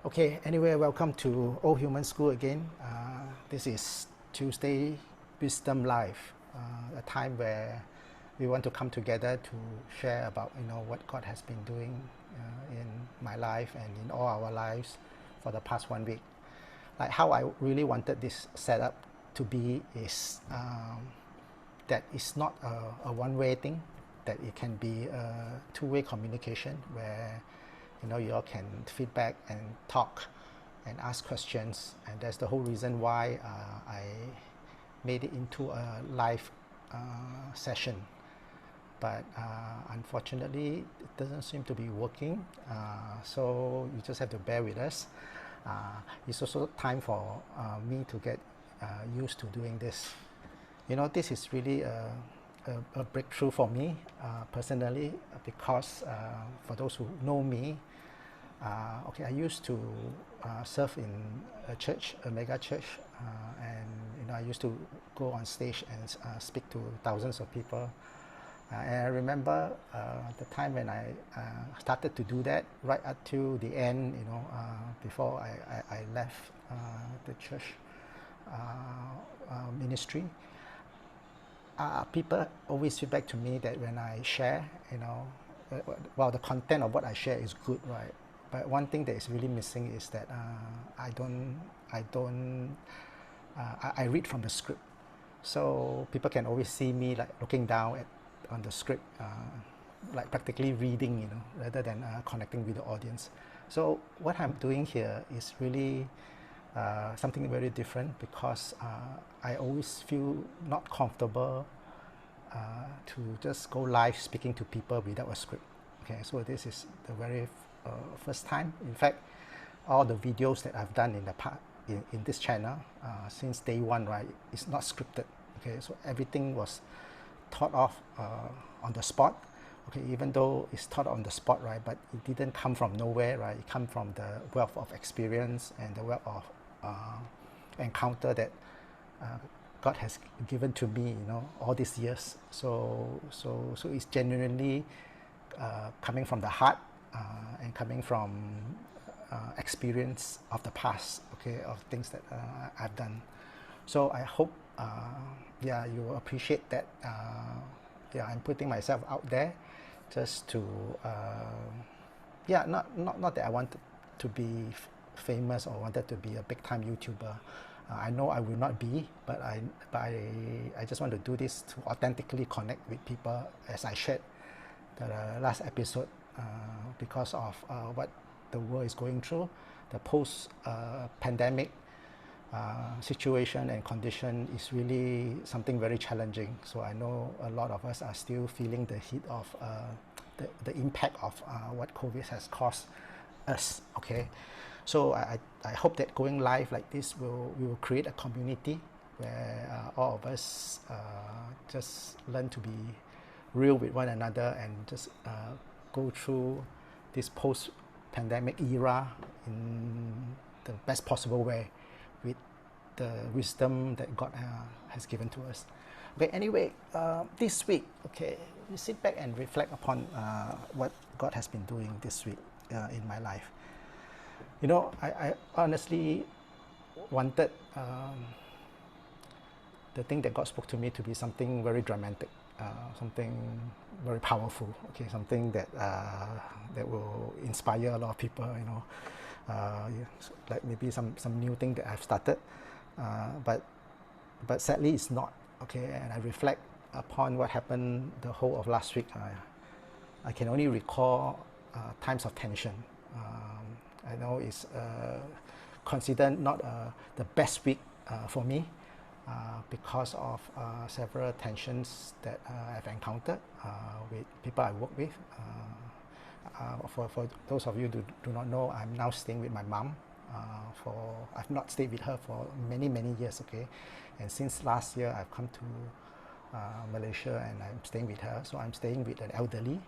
Okay, anyway, welcome to Old Human School again. This is Tuesday Wisdom Live, a time where we want to come together to share about what God has been doing in my life and in all our lives for the past 1 week. Like how I really wanted this setup to be is that it's not a one-way thing, that it can be a two-way communication where you all can feedback and talk and ask questions, and that's the whole reason why I made it into a live session. But unfortunately, it doesn't seem to be working, so you just have to bear with us. It's also time for me to get used to doing this. This is really a breakthrough for me personally, because for those who know me, I used to serve in a church, a mega church, and I used to go on stage and speak to thousands of people. And I remember the time when I started to do that, right up to the end, before I left the church ministry. People always feedback to me that when I share, well, the content of what I share is good, right? But one thing that is really missing is that I read from the script. So people can always see me like looking down on the script, like practically reading, rather than connecting with the audience. So what I'm doing here is really something very different, because I always feel not comfortable to just go live speaking to people without a script. Okay, so this is the very first time. In fact, all the videos that I've done in the past in this channel since day one, right, it's not scripted. Okay, so everything was thought of on the spot. Okay, even though it's taught on the spot, right, but it didn't come from nowhere, right? It come from the wealth of experience and the wealth of encounter that God has given to me, all these years. So it's genuinely coming from the heart and coming from experience of the past, okay, of things that I've done. So I hope, you will appreciate that. I'm putting myself out there just to, not that I wanted to be famous or wanted to be a big time YouTuber. I know I will not be, but I just want to do this to authentically connect with people, as I shared the last episode, because of what the world is going through, the post-pandemic situation and condition is really something very challenging. So I know a lot of us are still feeling the heat of the impact of what COVID has caused us. Okay, so I hope that going live like this we will create a community where all of us just learn to be real with one another and just go through this post-pandemic era in the best possible way, with the wisdom that God has given to us. Okay, anyway, this week, okay, we sit back and reflect upon what God has been doing this week in my life. I honestly wanted the thing that God spoke to me to be something very dramatic, something very powerful, okay, something that that will inspire a lot of people, like maybe some new thing that I've started, but sadly it's not, okay. And I reflect upon what happened the whole of last week. I can only recall times of tension. I know it's considered not the best week for me, because of several tensions that I've encountered with people I work with. For those of you who do not know, I'm now staying with my mom. I've not stayed with her for many years, okay. And since last year, I've come to Malaysia and I'm staying with her. So I'm staying with an elderly.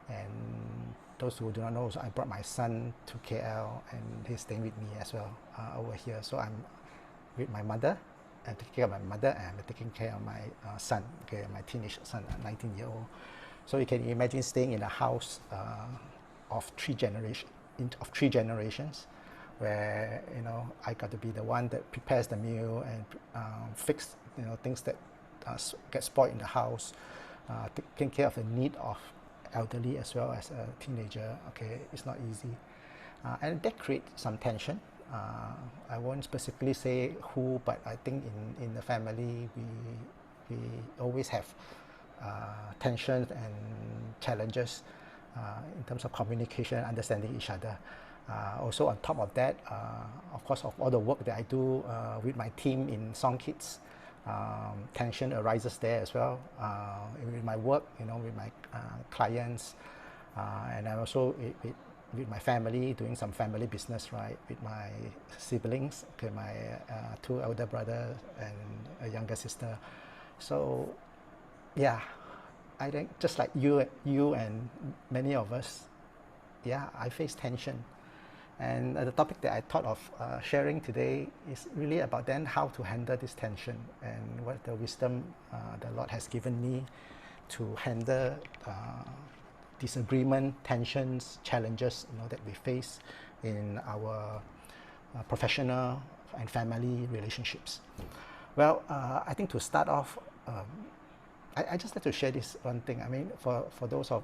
And those who do not know, so I brought my son to KL and he's staying with me as well over here. So I'm with my mother, and taking care of my mother, and I'm taking care of my son, okay, my teenage son, 19-year-old. So you can imagine staying in a house of three generations, where I got to be the one that prepares the meal and fix things that get spoiled in the house, taking care of the need of elderly as well as a teenager. Okay, it's not easy, and that creates some tension. I won't specifically say who, but I think in the family we always have tensions and challenges in terms of communication, understanding each other. Also on top of that, of course, of all the work that I do with my team in SongKids, tension arises there as well with my work, with my clients, and I also with my family, doing some family business, right, with my siblings, okay, my two elder brothers and a younger sister. So yeah, I think just like you and many of us, yeah, I face tension. And the topic that I thought of sharing today is really about then how to handle this tension and what the wisdom the Lord has given me to handle disagreement, tensions, challenges that we face in our professional and family relationships. Well, I think to start off, I just like to share this one thing. I mean, for those of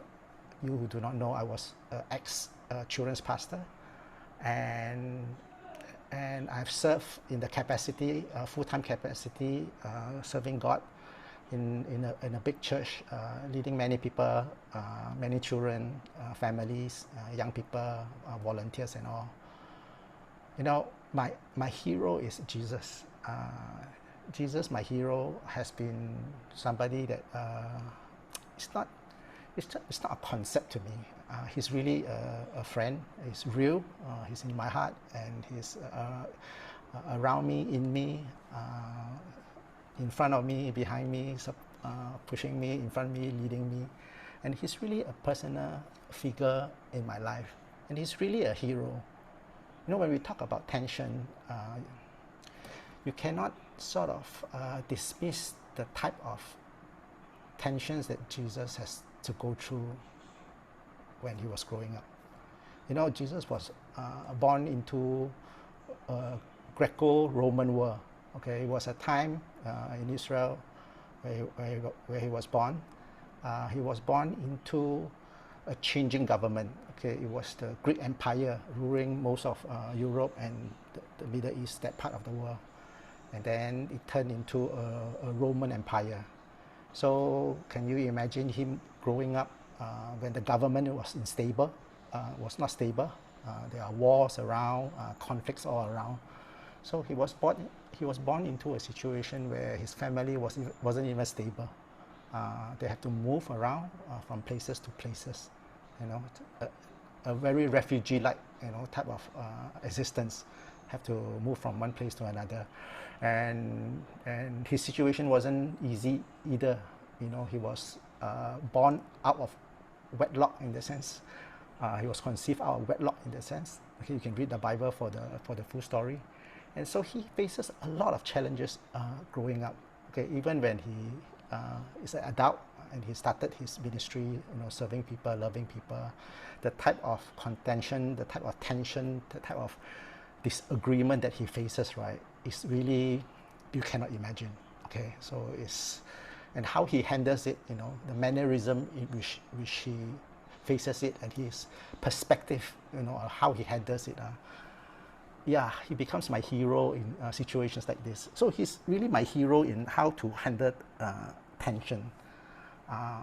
you who do not know, I was an ex-children's pastor, and I've served in the capacity, full-time capacity, serving God in a big church, leading many people, many children, families, young people, volunteers and all. My hero is Jesus. Jesus, my hero, has been somebody that it's not a concept to me. He's really a friend. He's real. He's in my heart, and he's around me, in me, in front of me, behind me, pushing me, in front of me, leading me. And he's really a personal figure in my life. And he's really a hero. When we talk about tension, you cannot sort of dismiss the type of tensions that Jesus has to go through when he was growing up. Jesus was born into a Greco-Roman world. Okay, it was a time in Israel where he was born. He was born into a changing government. Okay, it was the Greek Empire ruling most of Europe and the Middle East, that part of the world. And then it turned into a Roman Empire. So can you imagine him growing up when the government was unstable, was not stable? There are wars around, conflicts all around. So he was born into a situation where his family wasn't even stable. They had to move around from places to places. A very refugee-like type of existence. Have to move from one place to another, and his situation wasn't easy either. He was born out of wedlock in the sense. He was conceived out of wedlock in the sense. Okay, you can read the Bible for the full story. And so he faces a lot of challenges growing up. Okay, even when he is an adult and he started his ministry, serving people, loving people, the type of contention, the type of tension, the type of disagreement that he faces, right, is really, you cannot imagine. Okay, so and how he handles it, the mannerism in which he faces it and his perspective, how he handles it. Yeah, he becomes my hero in situations like this. So he's really my hero in how to handle tension.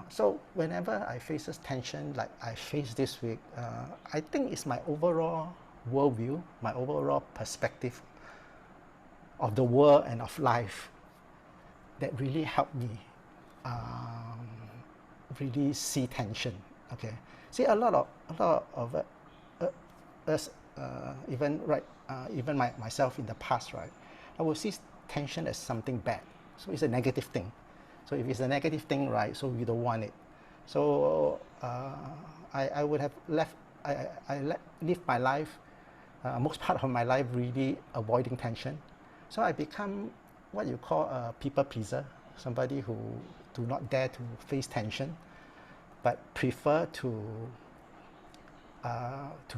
So whenever I face tension like I face this week, I think it's my overall worldview, my overall perspective of the world and of life that really helped me really see tension. Okay, see a lot of us, even myself in the past, right, I will see tension as something bad. So it's a negative thing. So if it's a negative thing, right, so we don't want it. So I would have lived my life, most part of my life, really avoiding tension. So I become what you call a people pleaser, somebody who do not dare to face tension, but prefer to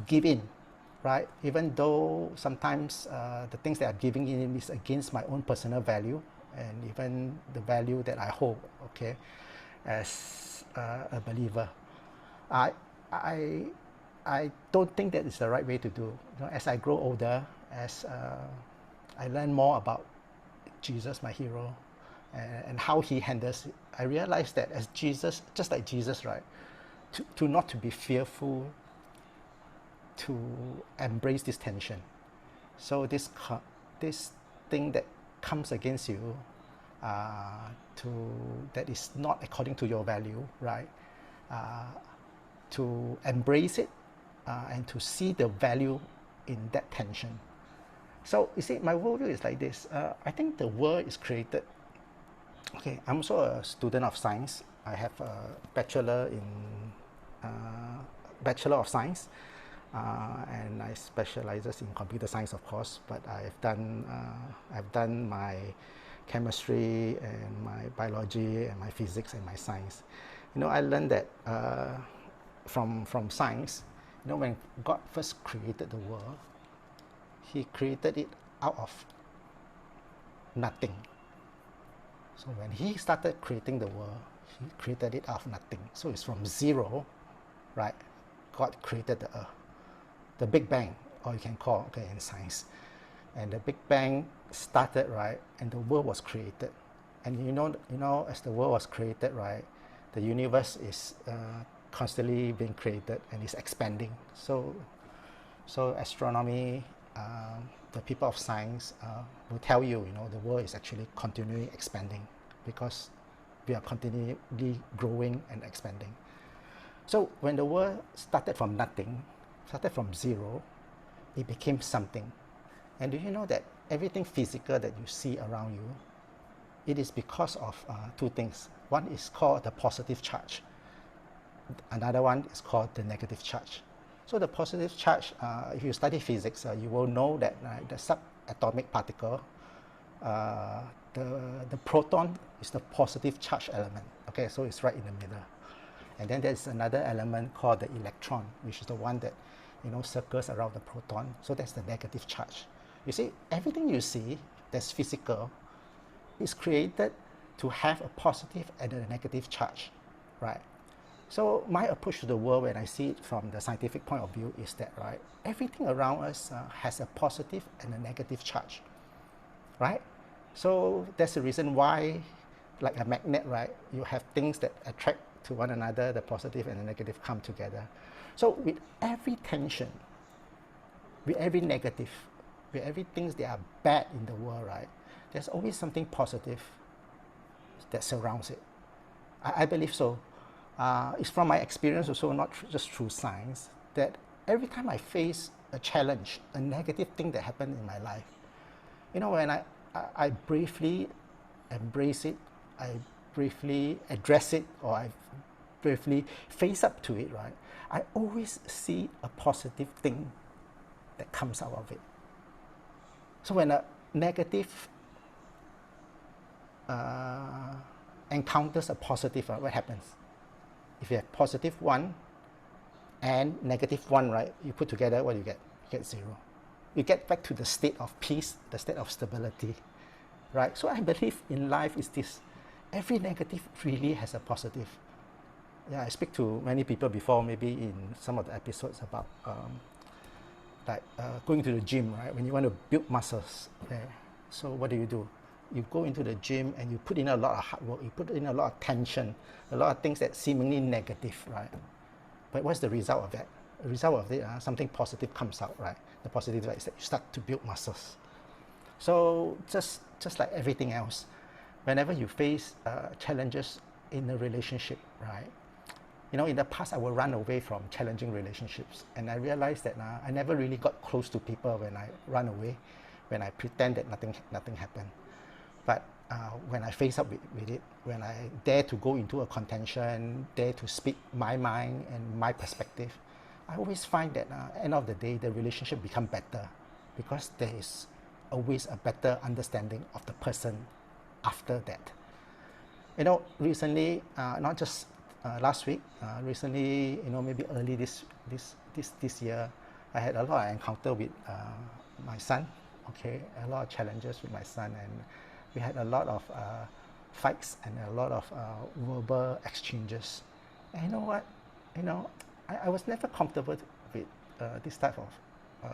give in right? Even though sometimes the things that I'm giving in is against my own personal value and even the value that I hold, okay, as a believer. I, I, I don't think that is the right way to do. You know, as I grow older, as I learn more about Jesus, my hero, and how he handles it, I realized that as Jesus, just like Jesus, right, to not to be fearful, to embrace this tension. So this thing that comes against you, that is not according to your value, right? To embrace it and to see the value in that tension. So you see, my worldview is like this. I think the world is created. Okay, I'm also a student of science. I have a Bachelor of Science, and I specializes in computer science, of course. But I've done my chemistry and my biology and my physics and my science. You know, I learned that from science. You know, when God first created the world, He created it out of nothing. So when He started creating the world, He created it out of nothing. So it's from zero, right? God created the earth, the Big Bang, or you can call, okay, in science. And the Big Bang started, right, and the world was created. And you know, as the world was created, right, the universe is constantly being created and is expanding. So astronomy, the people of science will tell you, you know, the world is actually continually expanding because we are continually growing and expanding. So when the world started from nothing, started from zero, it became something. And do you know that everything physical that you see around you, it is because of two things. One is called the positive charge. Another one is called the negative charge. So the positive charge, if you study physics, you will know that the subatomic particle, the proton is the positive charge element. Okay, so it's right in the middle. And then there's another element called the electron, which is the one that, you know, circles around the proton. So that's the negative charge. You see, everything you see that's physical is created to have a positive and a negative charge, right? So my approach to the world when I see it from the scientific point of view is that, right, everything around us has a positive and a negative charge, right? So that's the reason why, like a magnet, right, you have things that attract to one another, the positive and the negative come together. So with every tension, with every negative, with everything that are bad in the world, right, there's always something positive that surrounds it. I believe so. It's from my experience also, not just through science, that every time I face a challenge, a negative thing that happened in my life, you know, when I briefly embrace it, I briefly address it, or I briefly face up to it, right, I always see a positive thing that comes out of it. So when a negative encounters a positive, right, what happens? If you have positive 1 and negative 1, right, you put together, what do you get? You get 0. You get back to the state of peace, the state of stability, right? So I believe in life is this. Every negative really has a positive. Yeah, I speak to many people before, maybe in some of the episodes about going to the gym, right? When you want to build muscles, okay? So what do? You go into the gym and you put in a lot of hard work, you put in a lot of tension, a lot of things that seemingly negative, right? But what's the result of that? The result of it, something positive comes out, right? The positive is that you start to build muscles. So just like everything else, whenever you face challenges in a relationship, right? You know, in the past I would run away from challenging relationships, and I realized that I never really got close to people when I run away, when I pretend that nothing happened. But when I face up with it, when I dare to go into a contention, dare to speak my mind and my perspective, I always find that at the end of the day, the relationship become better because there is always a better understanding of the person after that. You know, recently, not just last week, recently, you know, maybe early this year, I had a lot of encounter with my son, okay, a lot of challenges with my son, and we had a lot of fights and a lot of verbal exchanges. And you know what? You know, I was never comfortable with this type of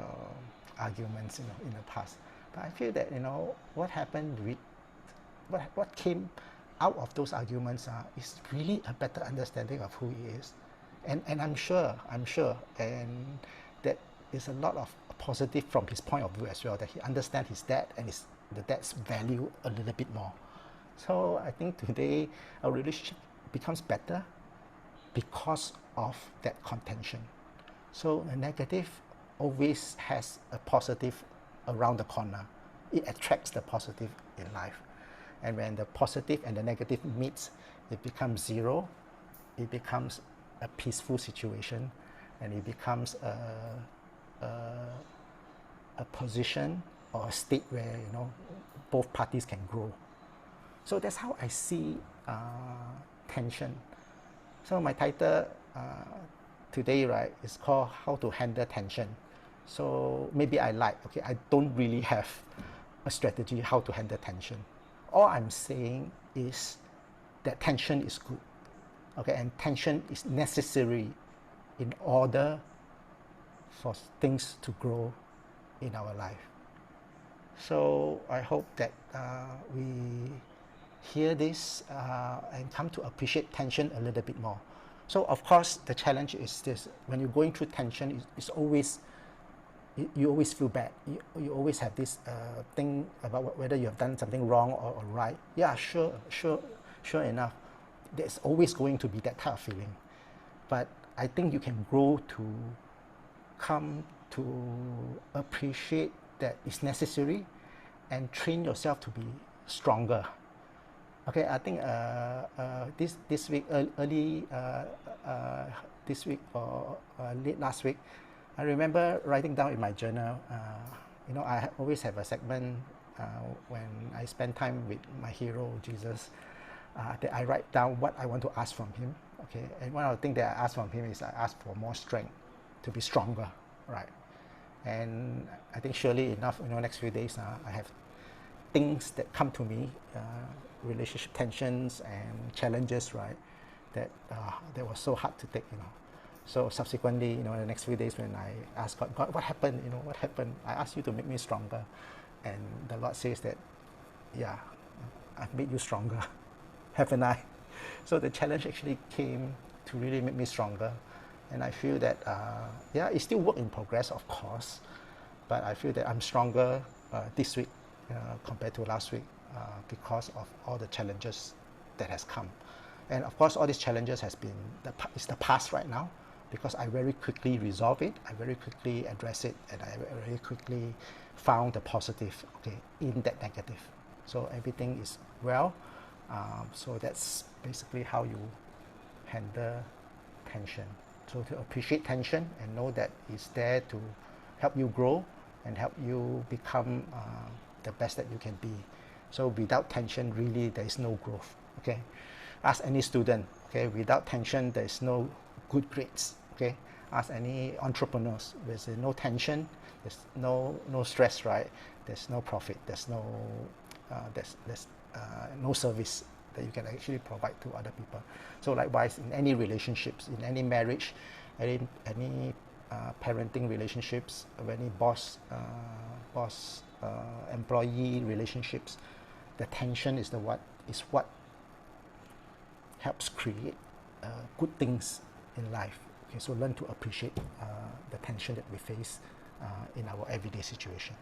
arguments, you know, in the past. But I feel that, you know, what happened with what came out of those arguments is really a better understanding of who he is, and I'm sure, and that is a lot of positive from his point of view as well, that he understands his dad and the dad's value a little bit more. So I think today our relationship becomes better because of that contention. So the negative always has a positive around the corner. It attracts the positive in life. And when the positive and the negative meets, it becomes zero. It becomes a peaceful situation, and it becomes a position or a state where, you know, both parties can grow. So that's how I see tension. So my title today, right, is called How to Handle Tension. So maybe I don't really have a strategy how to handle tension. All I'm saying is that tension is good, okay, and tension is necessary in order for things to grow in our life. So I hope that we hear this and come to appreciate tension a little bit more. So of course the challenge is this: when you're going through tension, it's always, you always feel bad. You always have this thing about whether you have done something wrong or right. Yeah, sure enough, there's always going to be that type of feeling. But I think you can grow to come to appreciate that it's necessary and train yourself to be stronger. Okay, I think this week, early this week or late last week, I remember writing down in my journal, you know, I always have a segment when I spend time with my hero, Jesus, that I write down what I want to ask from him, okay? And one of the things that I ask from him is I ask for more strength, to be stronger, right? And I think surely enough, you know, next few days, I have things that come to me, relationship tensions and challenges, right, that was so hard to take, you know. So subsequently, you know, in the next few days when I ask God, what happened? You know, what happened? I asked you to make me stronger. And the Lord says that, yeah, I've made you stronger, haven't I? So the challenge actually came to really make me stronger. And I feel that, yeah, it's still work in progress, of course, but I feel that I'm stronger this week compared to last week because of all the challenges that has come. And of course, all these challenges has been, it's the past right now, because I very quickly resolve it, I very quickly address it, and I very quickly found the positive, okay, in that negative. So everything is well. So that's basically how you handle tension. So to appreciate tension and know that it's there to help you grow and help you become the best that you can be. So without tension, really, there is no growth, okay? Ask any student, okay, without tension, there is no good grades, okay? Ask any entrepreneurs, there's no tension, there's no stress, right? There's no profit, there's no no service that you can actually provide to other people. So likewise, in any relationships, in any marriage, any parenting relationships, any boss employee relationships, the tension is what helps create good things in life. Okay, so learn to appreciate the tension that we face in our everyday situation.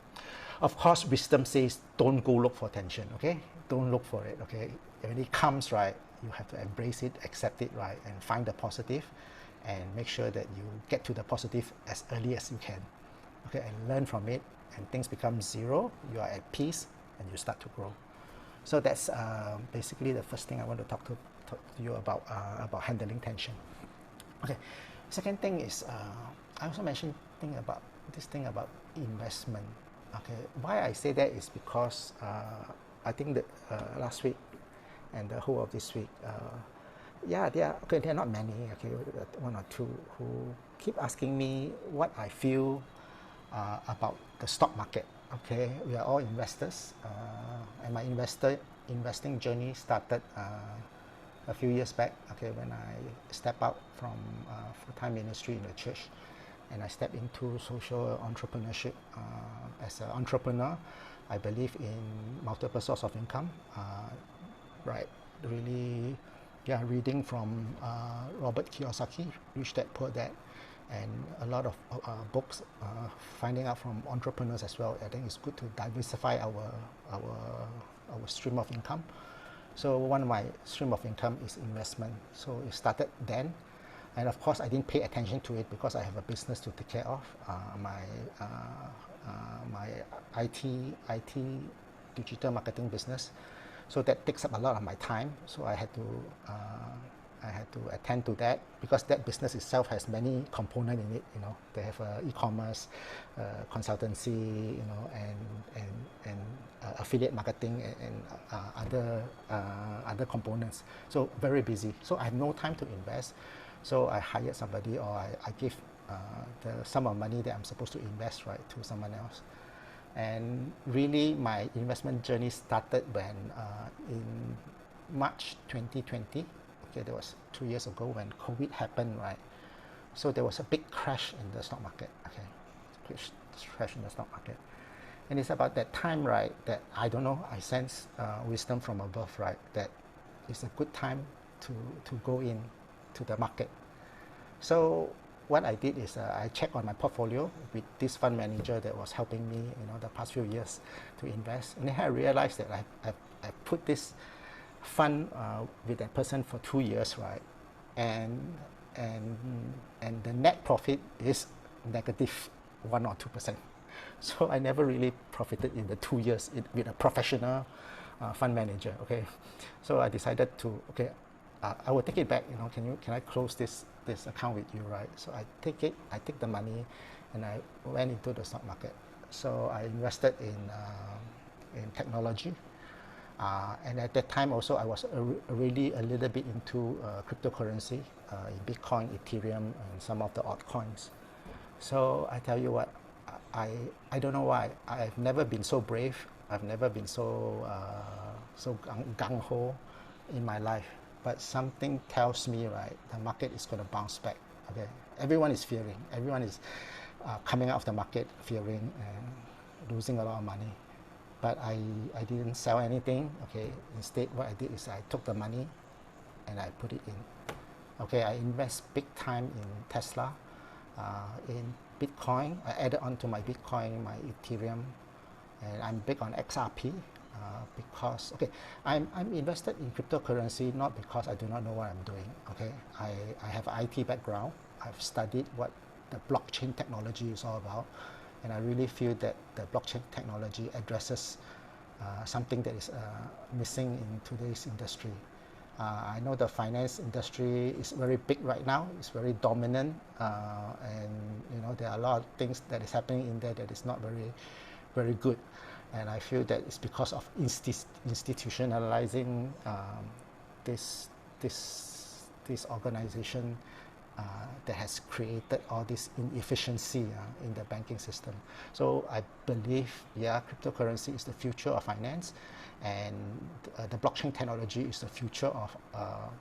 Of course, wisdom says don't go look for tension, okay? Don't look for it, okay? When it comes, right, you have to embrace it, accept it, right, and find the positive and make sure that you get to the positive as early as you can, okay, and learn from it, and things become zero, you are at peace, and you start to grow. So that's basically the first thing I want to talk to you about handling tension. Okay, second thing is I also mentioned this thing about investment. Okay, why I say that is because I think that last week and the whole of this week, Yeah, there are not many. Okay, one or two who keep asking me what I feel about the stock market. Okay, we are all investors, and my investing journey started a few years back. Okay, when I stepped out from full-time ministry in the church, and I stepped into social entrepreneurship. As an entrepreneur, I believe in multiple source of income. Right, really, yeah, reading from Robert Kiyosaki, Rich Dad Poor Dad, and a lot of books, finding out from entrepreneurs as well. I think it's good to diversify our stream of income. So one of my stream of income is investment. So it started then, and of course I didn't pay attention to it because I have a business to take care of. My IT digital marketing business. So that takes up a lot of my time. So I had to attend to that because that business itself has many components in it. You know, they have e-commerce, consultancy, you know, and affiliate marketing and other components. So very busy. So I have no time to invest. So I hired somebody, or I give the sum of money that I'm supposed to invest, right, to someone else. And really, my investment journey started when in March 2020. Okay, that was 2 years ago when COVID happened, right? So there was a big crash in the stock market. Okay, big crash in the stock market, and it's about that time, right? That I don't know. I sense wisdom from above, right? That it's a good time to go in to the market. So what I did is I checked on my portfolio with this fund manager that was helping me, you know, the past few years to invest. And then I realized that I put this fund with that person for 2 years, right? And the net profit is negative 1 or 2%. So I never really profited in the 2 years with a professional fund manager. Okay, so I decided to I will take it back. You know, can I close this account with you, right? So I take the money, and I went into the stock market. So I invested in technology, and at that time also I was really a little bit into cryptocurrency, in Bitcoin, Ethereum, and some of the altcoins. So I tell you what, I don't know why I've never been so brave. I've never been so gung ho in my life. But something tells me, right, the market is going to bounce back. Okay, everyone is fearing. Everyone is coming out of the market fearing and losing a lot of money. But I didn't sell anything. Okay, instead what I did is I took the money and I put it in. Okay, I invest big time in Tesla, in Bitcoin. I added on to my Bitcoin, my Ethereum, and I'm big on XRP. Because I'm invested in cryptocurrency not because I do not know what I'm doing. Okay, I have an IT background. I've studied what the blockchain technology is all about, and I really feel that the blockchain technology addresses something that is missing in today's industry. I know the finance industry is very big right now. It's very dominant, and you know there are a lot of things that is happening in there that is not very good. And I feel that it's because of institutionalizing this organization that has created all this inefficiency in the banking system. So I believe, yeah, cryptocurrency is the future of finance, and the blockchain technology is the future of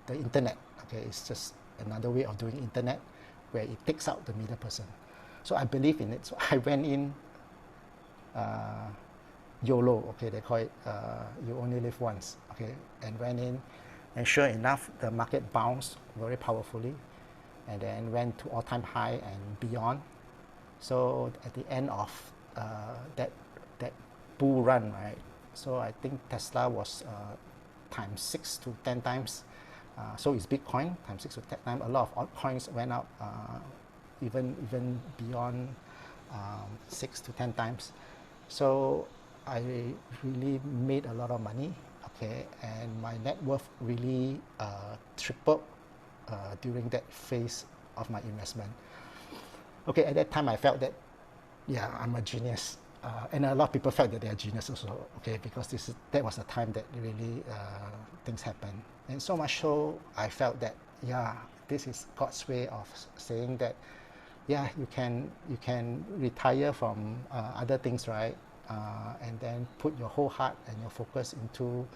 the internet. Okay, it's just another way of doing internet where it takes out the middle person. So I believe in it. So I went in. YOLO, okay, they call it you only live once, okay, and went in, and sure enough, the market bounced very powerfully, and then went to all-time high and beyond. So at the end of that bull run, right? So I think Tesla was times 6 to 10 times. So is Bitcoin times 6 to 10 times. A lot of altcoins went up even beyond 6 to 10 times. So I really made a lot of money, okay, and my net worth really tripled during that phase of my investment. Okay, at that time I felt that, yeah, I'm a genius. and a lot of people felt that they are geniuses also, okay, because that was the time that really things happened. And so much so, I felt that, yeah, this is God's way of saying that, yeah, you can retire from other things, right? And then put your whole heart and your focus into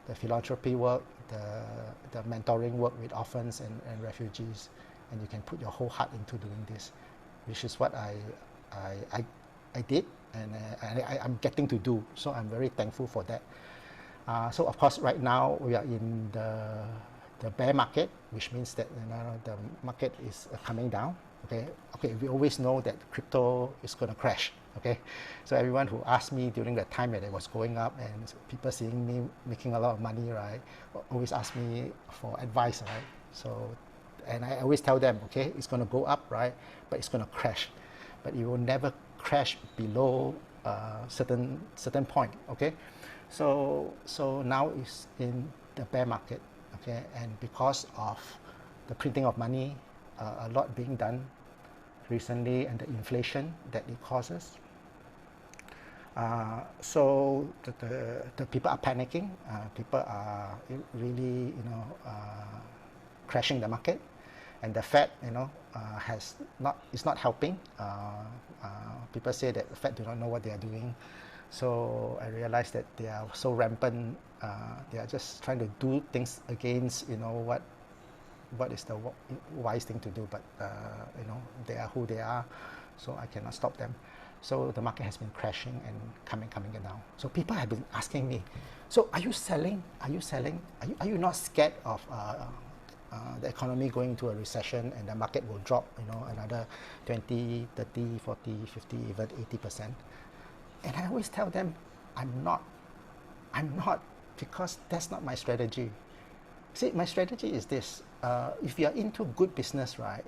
the philanthropy work, the mentoring work with orphans and refugees, and you can put your whole heart into doing this, which is what I did, and I'm getting to do. So I'm very thankful for that. So of course, right now we are in the bear market, which means that the market is coming down. Okay, we always know that crypto is going to crash. Okay, so everyone who asked me during the time that it was going up and people seeing me making a lot of money, right, always ask me for advice, right? So, and I always tell them, okay, it's going to go up, right, but it's going to crash, but it will never crash below certain point. Okay, so now it's in the bear market. Okay, and because of the printing of money, a lot being done recently, and the inflation that it causes. So the people are panicking. People are really, crashing the market, and the Fed, is not helping. People say that the Fed do not know what they are doing. So I realized that they are so rampant. They are just trying to do things against, what is the wise thing to do, but they are who they are, so I cannot stop them. So the market has been crashing and coming down. So people have been asking me, so are you selling? Are you not scared of the economy going into a recession and the market will drop, another 20, 30, 40, 50, even 80%? And I always tell them, I'm not, because that's not my strategy. See, my strategy is this. If you are into good business, right,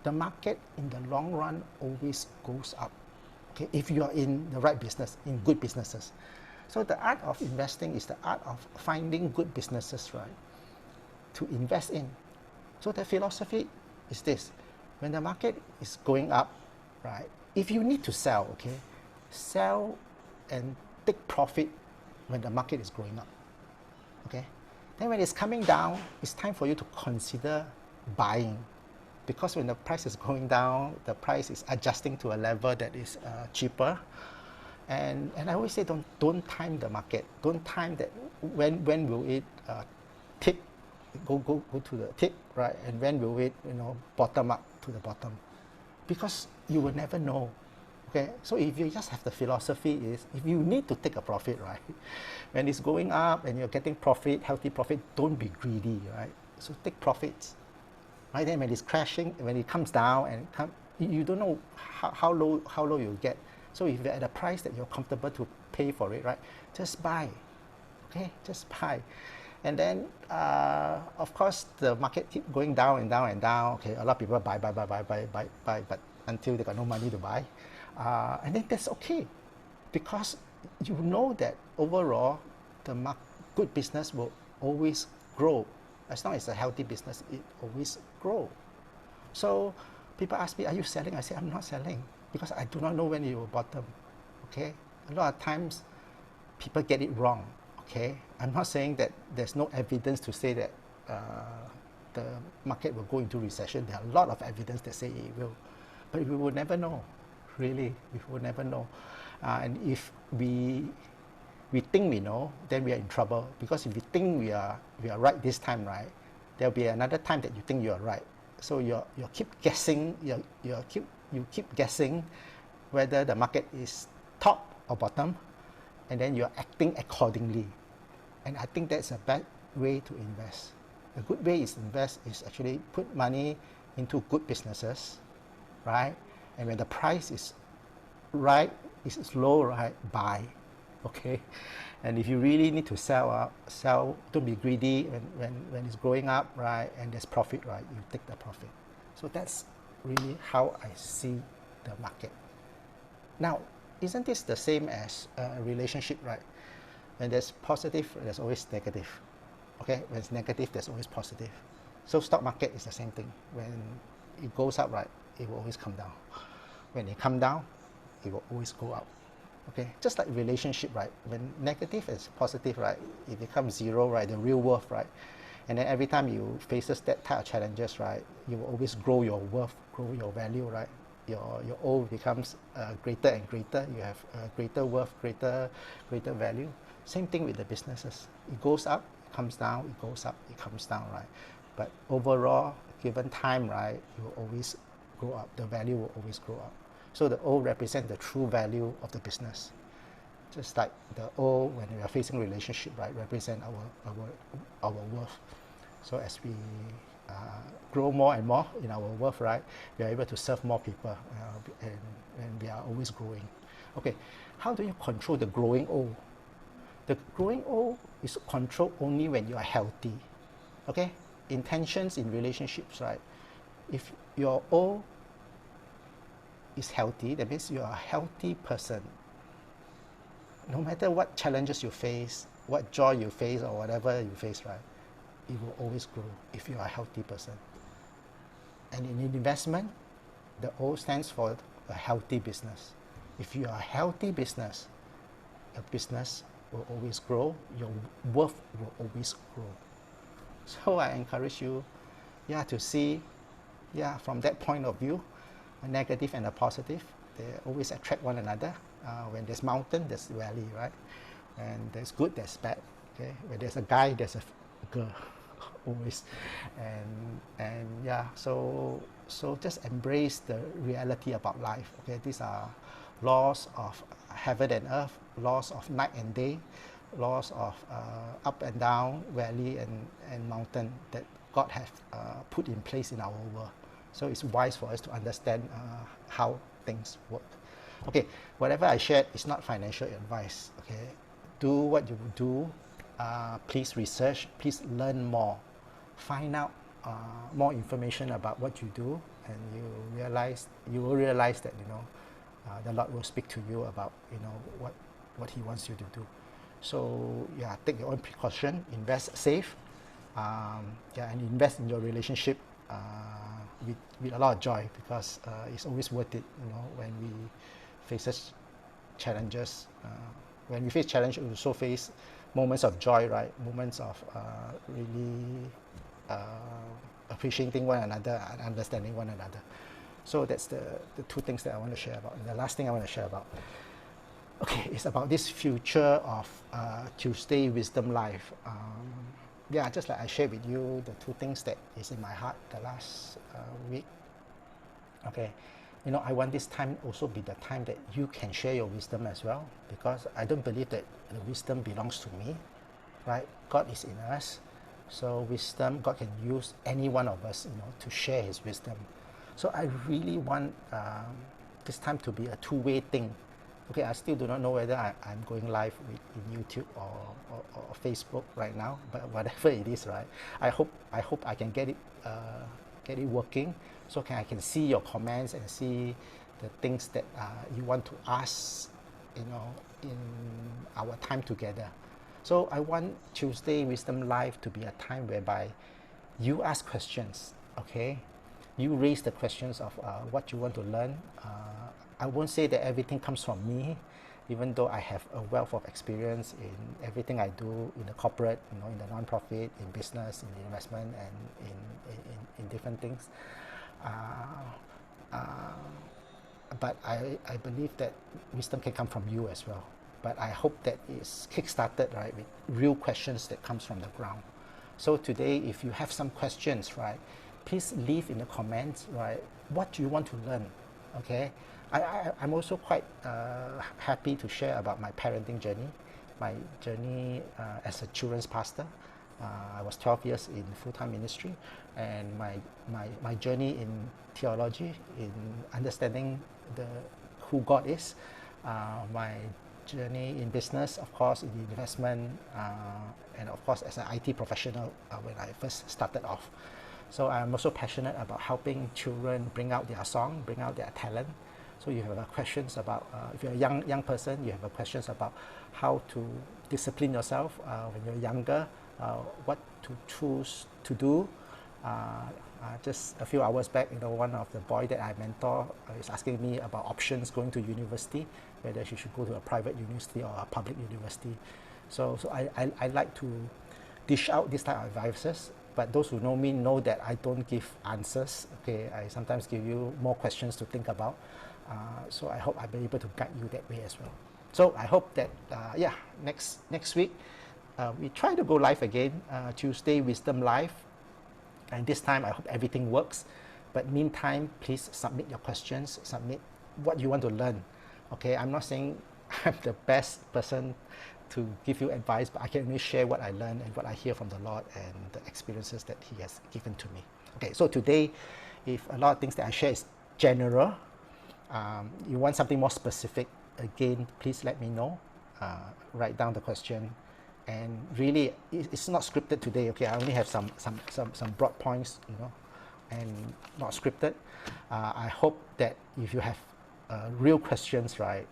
the market in the long run always goes up. Okay, if you are in the right business, in good businesses. So the art of investing is the art of finding good businesses, right, to invest in. So the philosophy is this. When the market is going up, right, if you need to sell, okay, sell and take profit when the market is going up. Okay. Then when it's coming down, it's time for you to consider buying, because when the price is going down, the price is adjusting to a level that is cheaper. And I always say, don't time the market. Don't time that when will it tip, go to the tip, right? And when will it bottom up to the bottom? Because you will never know. Okay, so if you just have the philosophy is, if you need to take a profit, right, when it's going up and you're getting profit, healthy profit, don't be greedy, right? So take profits, right? Then when it's crashing, when it comes down and you don't know how low you'll get. So if you're at a price that you're comfortable to pay for it, right, just buy. Okay, just buy. And then, of course, the market keep going down and down and down. Okay, a lot of people buy, but until they got no money to buy. And then that's okay, because you know that overall the good business will always grow. As long as it's a healthy business, it always grow. So people ask me, are you selling? I say, I'm not selling, because I do not know when it will bottom. Okay, a lot of times people get it wrong. Okay, I'm not saying that there's no evidence to say that the market will go into recession. There are a lot of evidence that say it will, but we will never know. Really, we will never know. And if we think we know, then we are in trouble. Because if we think we are right this time, right, there'll be another time that you think you are right. So you keep guessing. You keep guessing whether the market is top or bottom, and then you're acting accordingly. And I think that's a bad way to invest. A good way is invest is actually put money into good businesses, right? And when the price is right, is low, right, buy. Okay, and if you really need to sell, don't be greedy. When it's growing up, right, and there's profit, right, you take the profit. So that's really how I see the market. Now, isn't this the same as a relationship, right? When there's positive, there's always negative. Okay, when it's negative, there's always positive. So stock market is the same thing. When it goes up, right, it will always come down. When it come down, it will always go up. Okay, just like relationship, right? When negative is positive, right, it becomes zero, right? The real worth, right? And then every time you faces that type of challenges, right, you will always grow your worth, grow your value, right? Your O becomes greater and greater. You have greater worth, greater value. Same thing with the businesses. It goes up, it comes down, it goes up, it comes down, right? But overall, given time, right, you will always grow up. The value will always grow up. So the O represents the true value of the business. Just like the O, when we are facing relationship, right, represent our worth. So as we grow more and more in our worth, right, we are able to serve more people, and we are always growing. Okay, how do you control the growing O? The growing O is controlled only when you are healthy. Okay, intentions in relationships, right? If your O is healthy, that means you are a healthy person. No matter what challenges you face, what joy you face, or whatever you face, right, it will always grow if you are a healthy person. And in investment, the O stands for a healthy business. If you are a healthy business, your business will always grow, your worth will always grow. So I encourage you, to see, from that point of view, a negative and a positive, they always attract one another. When there's mountain, there's valley, right? And there's good, there's bad. Okay, when there's a guy, there's a girl, always. So just embrace the reality about life. Okay, these are laws of heaven and earth, laws of night and day, laws of up and down, valley and mountain that God has put in place in our world. So it's wise for us to understand how things work. Okay, whatever I shared is not financial advice. Okay, do what you do. Please research. Please learn more. Find out more information about what you do, and you will realize that the Lord will speak to you about what He wants you to do. So take your own precaution. Invest safe. And invest in your relationship with a lot of joy, because it's always worth it. When we face challenges, when we face challenge, we also face moments of joy, right? Moments of really appreciating one another and understanding one another. So that's the two things that I want to share about. And the last thing I want to share about, okay, it's about this future of Tuesday Wisdom Life. Just like I shared with you the two things that is in my heart the last week. Okay, I want this time also be the time that you can share your wisdom as well, because I don't believe that the wisdom belongs to me, right? God is in us, so wisdom, God can use any one of us, to share His wisdom. So I really want this time to be a two-way thing. Okay, I still do not know whether I'm going live in YouTube or Facebook right now, but whatever it is, right? I hope I can get it working, so I can see your comments and see the things that you want to ask, in our time together. So I want Tuesday Wisdom Live to be a time whereby you ask questions. Okay, you raise the questions of what you want to learn. I won't say that everything comes from me, even though I have a wealth of experience in everything I do in the corporate, in the non-profit, in business, in investment, and in different things. But I believe that wisdom can come from you as well. But I hope that it's kick-started, right, with real questions that comes from the ground. So today, if you have some questions, right, please leave in the comments, right, what do you want to learn, okay? I'm also quite happy to share about my parenting journey, my journey as a children's pastor. I was 12 years in full-time ministry, and my journey in theology, in understanding who God is, my journey in business, of course, in investment, and of course as an IT professional when I first started off. So I'm also passionate about helping children bring out their song, bring out their talent. So you have questions about, if you're a young person, you have questions about how to discipline yourself when you're younger, what to choose to do. Just a few hours back, one of the boy that I mentor is asking me about options going to university, whether she should go to a private university or a public university. So I like to dish out this type of advices, but those who know me know that I don't give answers. Okay, I sometimes give you more questions to think about. So I hope I'll be able to guide you that way as well. So I hope that yeah, next week we try to go live again, Tuesday Wisdom Live, and this time I hope everything works. But meantime, please submit your questions, submit what you want to learn. Okay, I'm not saying I'm the best person to give you advice, but I can only share what I learn and what I hear from the Lord and the experiences that He has given to me. Okay, so today, if a lot of things that I share is general, you want something more specific, again, please let me know. Write down the question, and really, it's not scripted today. Okay, I only have some broad points, you know, and not scripted. I hope that if you have real questions, right,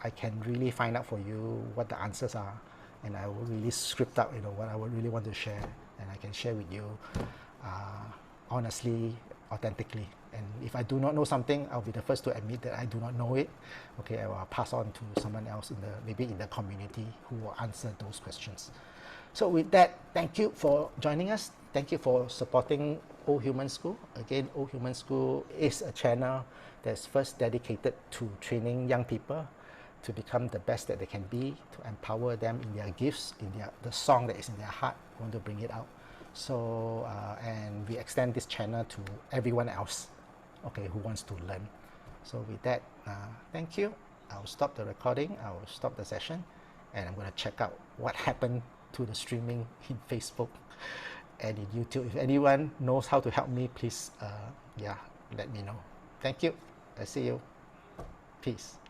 I can really find out for you what the answers are, and I will really script out, you know, what I would really want to share, and I can share with you honestly, authentically. And if I do not know something, I'll be the first to admit that I do not know it. Okay, I will pass on to someone else maybe in the community who will answer those questions. So with that, thank you for joining us. Thank you for supporting Old Human School. Again, Old Human School is a channel that's first dedicated to training young people to become the best that they can be, to empower them in their gifts, in the song that is in their heart. We want to bring it out. So, and we extend this channel to everyone else, okay, who wants to learn. So with that, thank you. I'll stop the recording, I'll stop the session, and I'm going to check out what happened to the streaming in Facebook and in YouTube. If anyone knows how to help me, please, yeah, let me know. Thank you. I see you. Peace.